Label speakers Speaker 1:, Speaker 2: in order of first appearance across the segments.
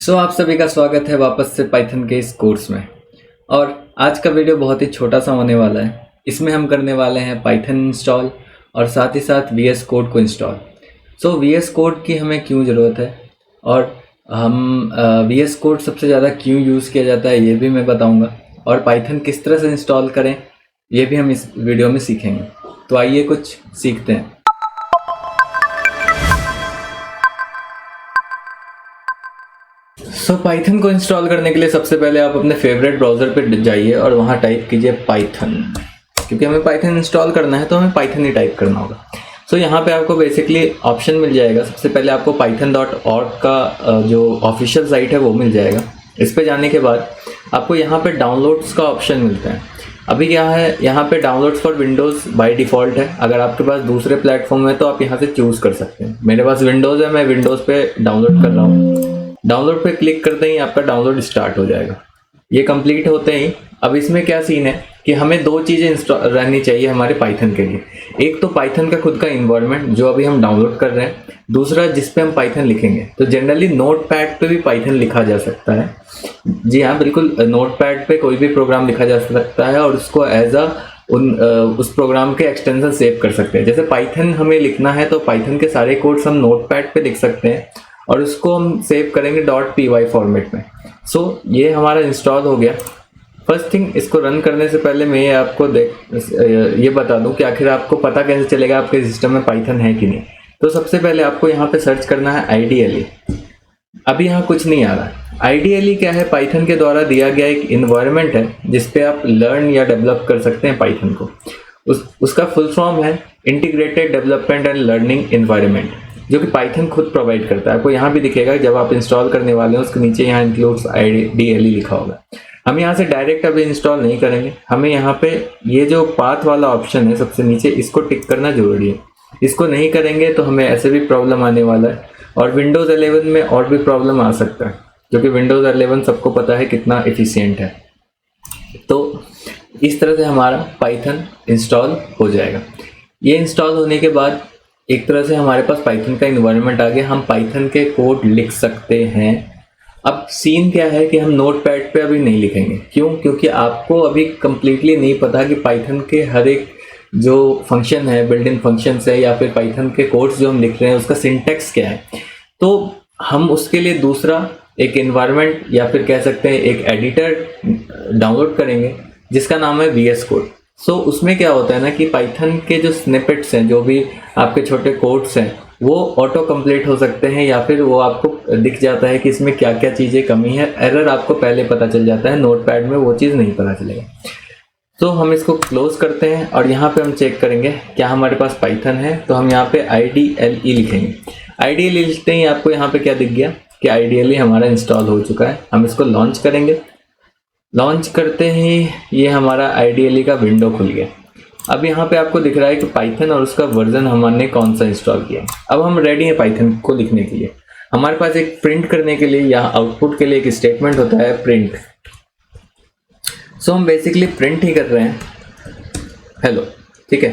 Speaker 1: आप सभी का स्वागत है वापस से पाइथन के इस कोर्स में। और आज का वीडियो बहुत ही छोटा सा होने वाला है। इसमें हम करने वाले हैं पाइथन इंस्टॉल और साथ ही साथ VS कोड को इंस्टॉल। VS कोड की हमें क्यों ज़रूरत है और हम VS कोड सबसे ज़्यादा क्यों यूज़ किया जाता है ये भी मैं बताऊंगा, और पाइथन किस तरह से इंस्टॉल करें ये भी हम इस वीडियो में सीखेंगे। तो आइए कुछ सीखते हैं। पाइथन को इंस्टॉल करने के लिए सबसे पहले आप अपने फेवरेट ब्राउज़र पे जाइए और वहाँ टाइप कीजिए पाइथन, क्योंकि हमें पाइथन इंस्टॉल करना है तो हमें पाइथन ही टाइप करना होगा। यहाँ पे आपको बेसिकली ऑप्शन मिल जाएगा। सबसे पहले आपको python.org का जो ऑफिशियल साइट है वो मिल जाएगा। इस पे जाने के बाद आपको यहाँ पे डाउनलोड्स का ऑप्शन मिलता है। अभी क्या है, यहाँ पे downloads for Windows by default है। अगर आपके पास दूसरे प्लेटफॉर्म है तो आप यहाँ से चूज़ कर सकते हैं। मेरे पास विंडोज़ है, मैं विंडोज़ पे डाउनलोड कर रहा हूँ। डाउनलोड पे क्लिक करते ही आपका डाउनलोड स्टार्ट हो जाएगा। ये कंप्लीट होते ही अब इसमें क्या सीन है कि हमें दो चीज़ें इंस्टॉल रहनी चाहिए हमारे पाइथन के लिए। एक तो पाइथन का खुद का इन्वायरमेंट जो अभी हम डाउनलोड कर रहे हैं, दूसरा जिस पे हम पाइथन लिखेंगे। तो जनरली नोटपैड पे भी पाइथन लिखा जा सकता है। जी हाँ, बिल्कुल, नोटपैड पे कोई भी प्रोग्राम लिखा जा सकता है और उसको एज उस प्रोग्राम के एक्सटेंशन सेव कर सकते हैं। जैसे पाइथन हमें लिखना है तो पाइथन के सारे कोड्स हम नोटपैड पे लिख सकते हैं और उसको हम सेव करेंगे .py फॉर्मेट में। ये हमारा इंस्टॉल हो गया। फर्स्ट थिंग, इसको रन करने से पहले मैं आपको ये बता दूं कि आखिर आपको पता कैसे चलेगा आपके सिस्टम में पाइथन है कि नहीं। तो सबसे पहले आपको यहाँ पे सर्च करना है IDLE। अभी यहाँ कुछ नहीं आ रहा। IDLE क्या है? पाइथन के द्वारा दिया गया एक इन्वायरमेंट है जिसपे आप लर्न या डेवलप कर सकते हैं पाइथन को। उसका फुल फॉर्म है integrated development and learning environment, जो कि पाइथन खुद प्रोवाइड करता है। आपको यहाँ भी दिखेगा जब आप इंस्टॉल करने वाले हैं, उसके नीचे यहाँ इंक्लूड्स IDLE लिखा होगा। हम यहाँ से डायरेक्ट अभी इंस्टॉल नहीं करेंगे। हमें यहाँ पे ये जो पाथ वाला ऑप्शन है सबसे नीचे, इसको टिक करना जरूरी है। इसको नहीं करेंगे तो हमें ऐसे भी प्रॉब्लम आने वाला है, और विंडोज़ 11 में और भी प्रॉब्लम आ सकता है, क्योंकि विंडोज़ 11 सबको पता है कितना एफिशिएंट है। तो इस तरह से हमारा पाइथन इंस्टॉल हो जाएगा। ये इंस्टॉल होने के बाद एक तरह से हमारे पास पाइथन का इन्वायरमेंट आ गया। हम पाइथन के कोड लिख सकते हैं। अब सीन क्या है कि हम नोटपैड पे अभी नहीं लिखेंगे। क्यों? क्योंकि आपको अभी कम्प्लीटली नहीं पता कि पाइथन के हर एक जो फंक्शन है, बिल्ट इन फंक्शन है, या फिर पाइथन के कोड्स जो हम लिख रहे हैं उसका सिंटैक्स क्या है। तो हम उसके लिए दूसरा एक इन्वायरमेंट या फिर कह सकते हैं एक एडिटर डाउनलोड करेंगे जिसका नाम है VS कोड। उसमें क्या होता है ना कि पाइथन के जो स्निपेट्स हैं, जो भी आपके छोटे कोड्स हैं, वो ऑटो कंप्लीट हो सकते हैं, या फिर वो आपको दिख जाता है कि इसमें क्या क्या चीज़ें कमी है। एरर आपको पहले पता चल जाता है, नोटपैड में वो चीज़ नहीं पता चलेगा। हम इसको क्लोज करते हैं और यहाँ पे हम चेक करेंगे क्या हमारे पास पाइथन है। तो हम यहाँ पे IDLE लिखेंगे। IDLE लिखते ही आपको यहाँ पे क्या दिख गया कि IDLE हमारा इंस्टॉल हो चुका है। हम इसको लॉन्च करेंगे। लॉन्च करते ही ये हमारा IDLE का विंडो खुल गया। अब यहाँ पे आपको दिख रहा है कि पाइथन और उसका वर्जन हमने कौन सा इंस्टॉल किया। अब हम रेडी हैं पाइथन को लिखने के लिए। हमारे पास एक प्रिंट करने के लिए या आउटपुट के लिए एक स्टेटमेंट होता है प्रिंट। हम बेसिकली प्रिंट ही कर रहे हैं हेलो, ठीक है।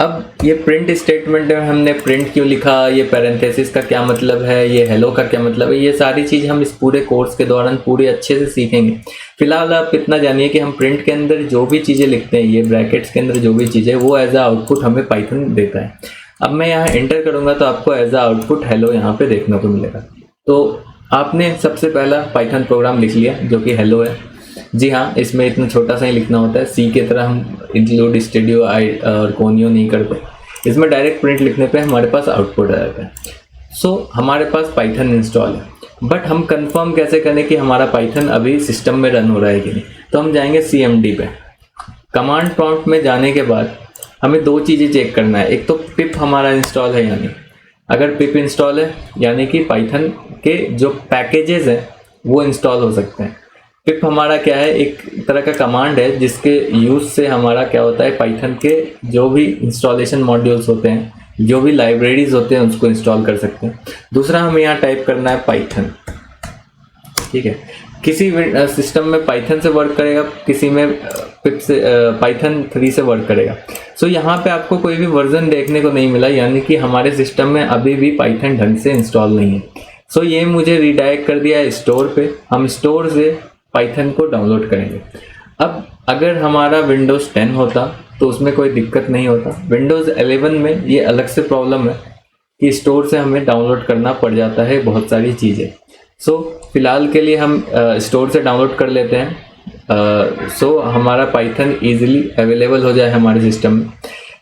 Speaker 1: अब ये प्रिंट स्टेटमेंट में हमने प्रिंट क्यों लिखा, ये पैरेंथेसिस का क्या मतलब है, ये हेलो का क्या मतलब है, ये सारी चीज़ हम इस पूरे कोर्स के दौरान पूरे अच्छे से सीखेंगे। फिलहाल आप इतना जानिए कि हम प्रिंट के अंदर जो भी चीज़ें लिखते हैं, ये ब्रैकेट्स के अंदर जो भी चीज़ें, वो एज आ आउटपुट हमें पाइथन देता है। अब मैं यहाँ एंटर करूँगा तो आपको एज आ आउटपुट हेलो यहाँ पे देखने को मिलेगा। तो आपने सबसे पहला पाइथन प्रोग्राम लिख लिया जो कि हेलो है। जी हाँ, इसमें इतना छोटा सा ही लिखना होता है। सी की तरह हम इंक्लूड, स्टूडियो और कोनियो नहीं करते। इसमें डायरेक्ट प्रिंट लिखने पे हमारे पास आउटपुट आ जाता है। हमारे पास पाइथन इंस्टॉल है, बट हम कंफर्म कैसे करें कि हमारा पाइथन अभी सिस्टम में रन हो रहा है कि नहीं। तो हम जाएंगे CMD पे। कमांड प्रॉम्प्ट में जाने के बाद हमें दो चीज़ें चेक करना है। एक तो पिप हमारा इंस्टॉल है या नहीं। अगर पिप इंस्टॉल है यानी कि पाइथन के जो पैकेजेस हैं वो इंस्टॉल हो सकते हैं। पिप हमारा क्या है, एक तरह का कमांड है जिसके यूज़ से हमारा क्या होता है, पाइथन के जो भी इंस्टॉलेशन मॉड्यूल्स होते हैं, जो भी लाइब्रेरीज होते हैं, उसको इंस्टॉल कर सकते हैं। दूसरा हमें यहाँ टाइप करना है पाइथन, ठीक है। किसी सिस्टम में पाइथन से वर्क करेगा, किसी में पिप से पाइथन 3 से वर्क करेगा। यहाँ पे आपको कोई भी वर्जन देखने को नहीं मिला, यानी कि हमारे सिस्टम में अभी भी पाइथन ढंग से इंस्टॉल नहीं है। सो ये मुझे रीडायरेक्ट कर दिया है स्टोर पे। हम स्टोर से पाइथन को डाउनलोड करेंगे। अब अगर हमारा विंडोज़ 10 होता तो उसमें कोई दिक्कत नहीं होता। विंडोज़ 11 में ये अलग से प्रॉब्लम है कि स्टोर से हमें डाउनलोड करना पड़ जाता है बहुत सारी चीज़ें। सो फिलहाल के लिए हम स्टोर से डाउनलोड कर लेते हैं। सो हमारा पाइथन ईजिली अवेलेबल हो जाए हमारे सिस्टम में।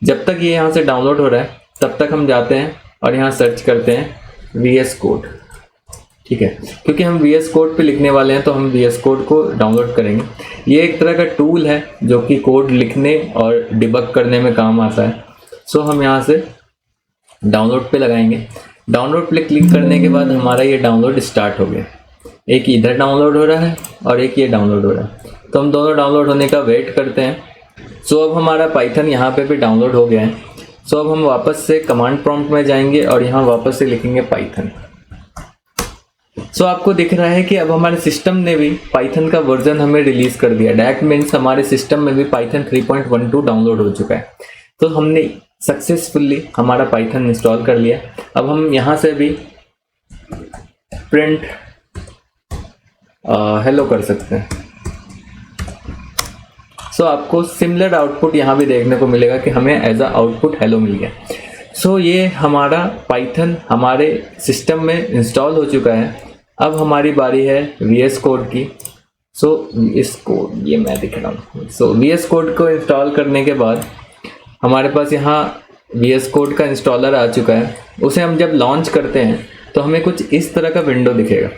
Speaker 1: जब तक ये यहाँ से डाउनलोड हो रहा है तब तक हम जाते हैं और यहाँ सर्च करते हैं VS कोड। ठीक है, क्योंकि हम VS कोड पे लिखने वाले हैं तो हम VS कोड को डाउनलोड करेंगे। ये एक तरह का टूल है जो कि कोड लिखने और डिबग करने में काम आता है। सो हम यहाँ से डाउनलोड पे लगाएंगे। डाउनलोड पे क्लिक करने के बाद हमारा ये डाउनलोड स्टार्ट हो गया। एक इधर डाउनलोड हो रहा है और एक ये डाउनलोड हो रहा है, तो हम दोनों डाउनलोड होने का वेट करते हैं। सो अब हमारा पाइथन यहाँ पे भी डाउनलोड हो गया है। सो अब हम वापस से कमांड प्रॉम्प्ट में जाएंगे और यहाँ वापस से लिखेंगे पाइथन। सो आपको दिख रहा है कि अब हमारे सिस्टम ने भी पाइथन का वर्जन हमें रिलीज कर दिया। दैट मीन्स हमारे सिस्टम में भी पाइथन 3.12 डाउनलोड हो चुका है। तो हमने सक्सेसफुली हमारा पाइथन इंस्टॉल कर लिया। अब हम यहाँ से भी प्रिंट हेलो कर सकते हैं। सो आपको सिमिलर आउटपुट यहाँ भी देखने को मिलेगा कि हमें एज अ आउटपुट हेलो मिल गया। सो ये हमारा पाइथन हमारे सिस्टम में इंस्टॉल हो चुका है। अब हमारी बारी है VS कोड की। सो VS कोड ये मैं दिख रहा हूँ। सो VS कोड को इंस्टॉल करने के बाद हमारे पास यहाँ VS कोड का इंस्टॉलर आ चुका है। उसे हम जब लॉन्च करते हैं तो हमें कुछ इस तरह का विंडो दिखेगा।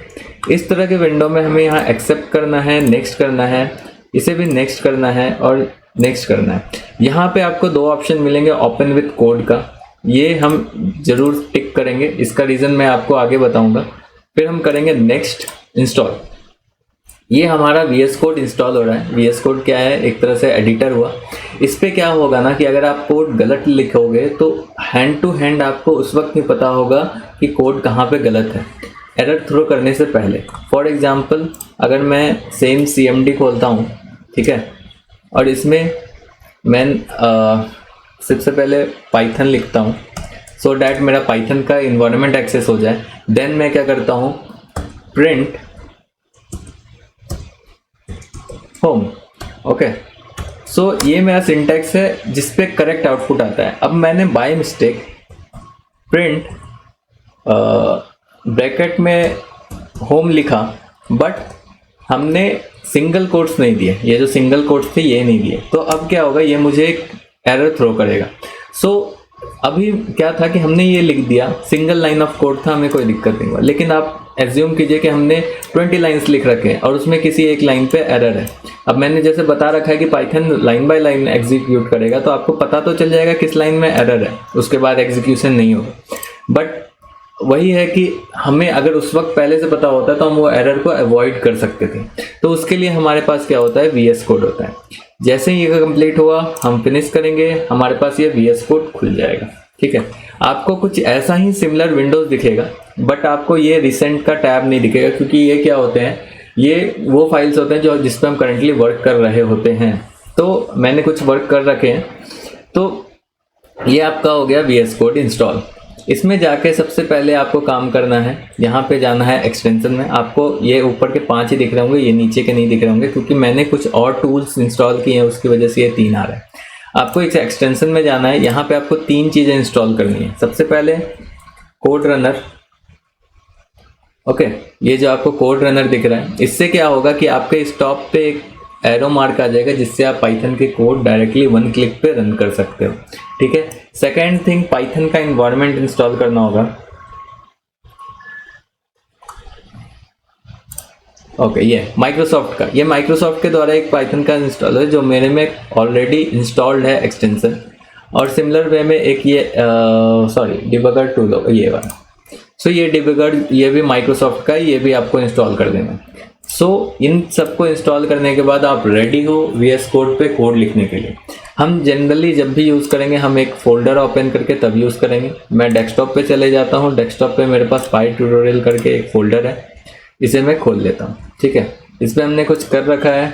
Speaker 1: इस तरह के विंडो में हमें यहाँ एक्सेप्ट करना है, नेक्स्ट करना है, इसे भी नेक्स्ट करना है और नेक्स्ट करना है। यहाँ पे आपको दो ऑप्शन मिलेंगे ओपन विथ कोड का, ये हम जरूर टिक करेंगे। इसका रीज़न मैं आपको आगे बताऊंगा। फिर हम करेंगे नेक्स्ट इंस्टॉल। ये हमारा VS कोड इंस्टॉल हो रहा है। VS कोड क्या है, एक तरह से एडिटर हुआ। इस पे क्या होगा ना कि अगर आप कोड गलत लिखोगे तो हैंड टू हैंड आपको उस वक्त नहीं पता होगा कि कोड कहाँ पे गलत है, एरर थ्रो करने से पहले। फॉर एग्जांपल अगर मैं सेम CMD खोलता हूँ, ठीक है, और इसमें मैं सबसे पहले पाइथन लिखता हूँ सो डैट मेरा पाइथन का इन्वायरमेंट एक्सेस हो जाए। देन मैं क्या करता हूँ, प्रिंट होम। ओके, सो ये मेरा सिंटैक्स है जिस पे करेक्ट आउटपुट आता है। अब मैंने बाय मिस्टेक प्रिंट ब्रैकेट में होम लिखा, बट हमने सिंगल कोट्स नहीं दिए। ये जो सिंगल कोट्स थे ये नहीं दिए, तो अब क्या होगा, ये मुझे एक एरर थ्रो करेगा। सो अभी क्या था कि हमने ये लिख दिया, सिंगल लाइन ऑफ कोड था, हमें कोई दिक्कत नहीं हुआ। लेकिन आप एज्यूम कीजिए कि हमने 20 लाइन्स लिख रखे हैं और उसमें किसी एक लाइन पे एरर है। अब मैंने जैसे बता रखा है कि Python line by line execute करेगा, तो आपको पता तो चल जाएगा किस लाइन में एरर है, उसके बाद एग्जीक्यूशन नहीं होगा। बट वही है कि हमें अगर उस वक्त पहले से पता होता तो हम वो एरर को अवॉइड कर सकते थे। तो उसके लिए हमारे पास क्या होता है, VS कोड होता है। जैसे ही ये कंप्लीट हुआ हम फिनिश करेंगे, हमारे पास ये VS कोड खुल जाएगा। ठीक है, आपको कुछ ऐसा ही सिमिलर विंडोज दिखेगा, बट आपको ये रिसेंट का टैब नहीं दिखेगा, क्योंकि ये क्या होते हैं, ये वो फाइल्स होते हैं जो जिस पे हम करंटली वर्क कर रहे होते हैं। तो मैंने कुछ वर्क कर रखे हैं, तो ये आपका हो गया VS कोड इंस्टॉल। इसमें जाके सबसे पहले आपको काम करना है, यहाँ पे जाना है एक्सटेंशन में। आपको ये ऊपर के 5 ही दिख रहे होंगे, ये नीचे के नहीं दिख रहे होंगे, क्योंकि मैंने कुछ और टूल्स इंस्टॉल किए हैं, उसकी वजह से ये 3 आ रहा है। आपको एक एक्सटेंशन में जाना है, यहाँ पे आपको 3 चीज़ें इंस्टॉल करनी है। सबसे पहले कोड रनर। ओके, ये जो आपको कोड रनर दिख रहा है, इससे क्या होगा कि आपके स्टॉप पे एक एरो मार्क आ जाएगा, जिससे आप पाइथन के कोड डायरेक्टली 1 क्लिक पे रन कर सकते हो। ठीक है, सेकेंड थिंग, पाइथन का इन्वायरमेंट इंस्टॉल करना होगा। ओके, ये माइक्रोसॉफ्ट का, ये माइक्रोसॉफ्ट के द्वारा एक पाइथन का इंस्टॉल है जो मेरे में ऑलरेडी इंस्टॉल्ड है एक्सटेंशन। और सिमिलर वे में एक ये डिबगर टूल होगा, ये वाला। सो ये डिबगर, ये भी माइक्रोसॉफ्ट का है, ये भी आपको इंस्टॉल कर देना। सो इन सबको इंस्टॉल करने के बाद आप रेडी हो VS कोड पे कोड लिखने के लिए। हम जनरली जब भी यूज़ करेंगे हम एक फोल्डर ओपन करके तब यूज़ करेंगे। मैं डेस्कटॉप पे चले जाता हूँ, डेस्कटॉप पे मेरे पास PyTutorial करके एक फोल्डर है, इसे मैं खोल लेता हूँ। ठीक है, इस पर हमने कुछ कर रखा है,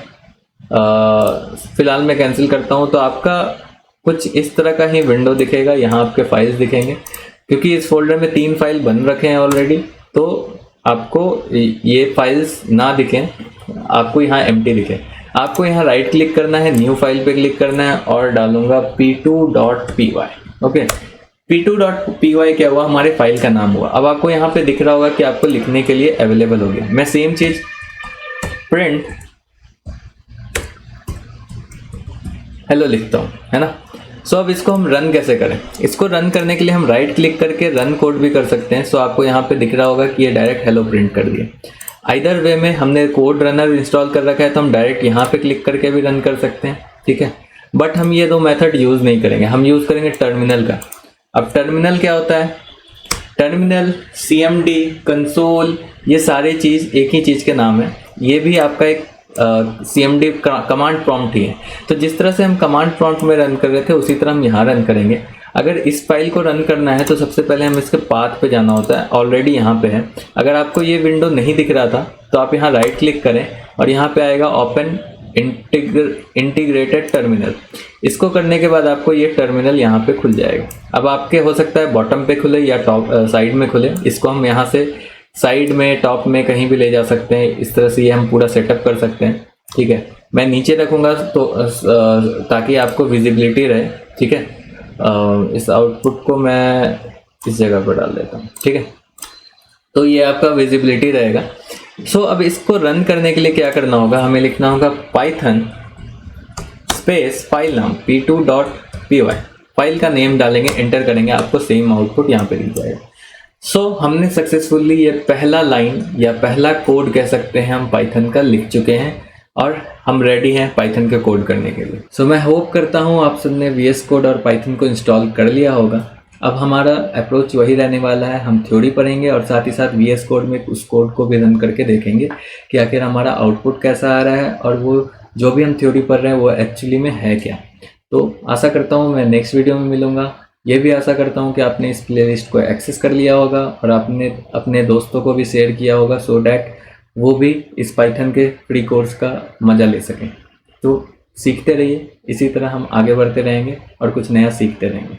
Speaker 1: फिलहाल मैं कैंसिल करता हूँ। तो आपका कुछ इस तरह का ही विंडो दिखेगा, यहाँ आपके फाइल्स दिखेंगे, क्योंकि इस फोल्डर में 3 फाइल बन रखे हैं ऑलरेडी। तो आपको ये फाइल्स ना दिखें, आपको यहाँ एम्प्टी दिखे, आपको यहाँ राइट क्लिक करना है, न्यू फाइल पे क्लिक करना है और डालूंगा p2.py। ओके, p2.py क्या हुआ, हमारे फाइल का नाम हुआ। अब आपको यहाँ पे दिख रहा होगा कि आपको लिखने के लिए अवेलेबल हो गया। मैं सेम चीज प्रिंट हेलो लिखता हूँ, है ना। सो अब इसको हम रन कैसे करें, इसको रन करने के लिए हम राइट क्लिक करके रन कोड भी कर सकते हैं। सो आपको यहाँ पे दिख रहा होगा कि ये डायरेक्ट हेलो प्रिंट कर दिया। आइदर वे में हमने कोड रनर इंस्टॉल कर रखा है तो हम डायरेक्ट यहाँ पे क्लिक करके भी रन कर सकते हैं, ठीक है। बट हम ये दो मेथड यूज नहीं करेंगे, हम यूज करेंगे टर्मिनल का। अब टर्मिनल क्या होता है, टर्मिनल, CMD, कंसोल, ये सारी चीज एक ही चीज के नाम है। ये भी आपका एक CMD कमांड प्रॉम्प्ट ही है। तो जिस तरह से हम कमांड प्रॉम्प्ट में रन कर रहे थे उसी तरह हम यहाँ रन करेंगे। अगर इस फाइल को रन करना है तो सबसे पहले हम इसके पाथ पे जाना होता है, ऑलरेडी यहाँ पे है। अगर आपको ये विंडो नहीं दिख रहा था तो आप यहाँ राइट क्लिक करें और यहाँ पे आएगा ओपन इंटीग्रेटेड टर्मिनल। इसको करने के बाद आपको ये टर्मिनल यहाँ पे खुल जाएगा। अब आपके हो सकता है बॉटम पे खुले या टॉप साइड में खुले। इसको हम यहाँ से साइड में, टॉप में, कहीं भी ले जा सकते हैं। इस तरह से ये हम पूरा सेटअप कर सकते हैं, ठीक है। मैं नीचे रखूँगा तो ताकि आपको विजिबिलिटी रहे, ठीक है। इस आउटपुट को मैं इस जगह पर डाल देता हूँ, ठीक है। तो ये आपका विजिबिलिटी रहेगा। सो अब इसको रन करने के लिए क्या करना होगा, हमें लिखना होगा पाइथन स्पेस फाइल नाम p2.py। फाइल का नेम डालेंगे, एंटर करेंगे, आपको सेम आउटपुट यहाँ पे दिख जाएगा। सो हमने सक्सेसफुली ये पहला लाइन या पहला कोड कह सकते हैं हम पाइथन का लिख चुके हैं और हम रेडी हैं पाइथन के कोड करने के लिए। सो मैं होप करता हूँ आप सबने VS कोड और पाइथन को इंस्टॉल कर लिया होगा। अब हमारा अप्रोच वही रहने वाला है, हम थ्योरी पढ़ेंगे और साथ ही साथ VS कोड में उस कोड को भी रन करके देखेंगे कि आखिर हमारा आउटपुट कैसा आ रहा है और वो जो भी हम थ्योरी पढ़ रहे हैं वो एक्चुअली में है क्या। तो आशा करता हूँ मैं नेक्स्ट वीडियो में मिलूँगा। ये भी आशा करता हूँ कि आपने इस प्लेलिस्ट को एक्सेस कर लिया होगा और आपने अपने दोस्तों को भी शेयर किया होगा सो डैट वो भी इस पाइथन के फ्री कोर्स का मज़ा ले सकें। तो सीखते रहिए, इसी तरह हम आगे बढ़ते रहेंगे और कुछ नया सीखते रहेंगे।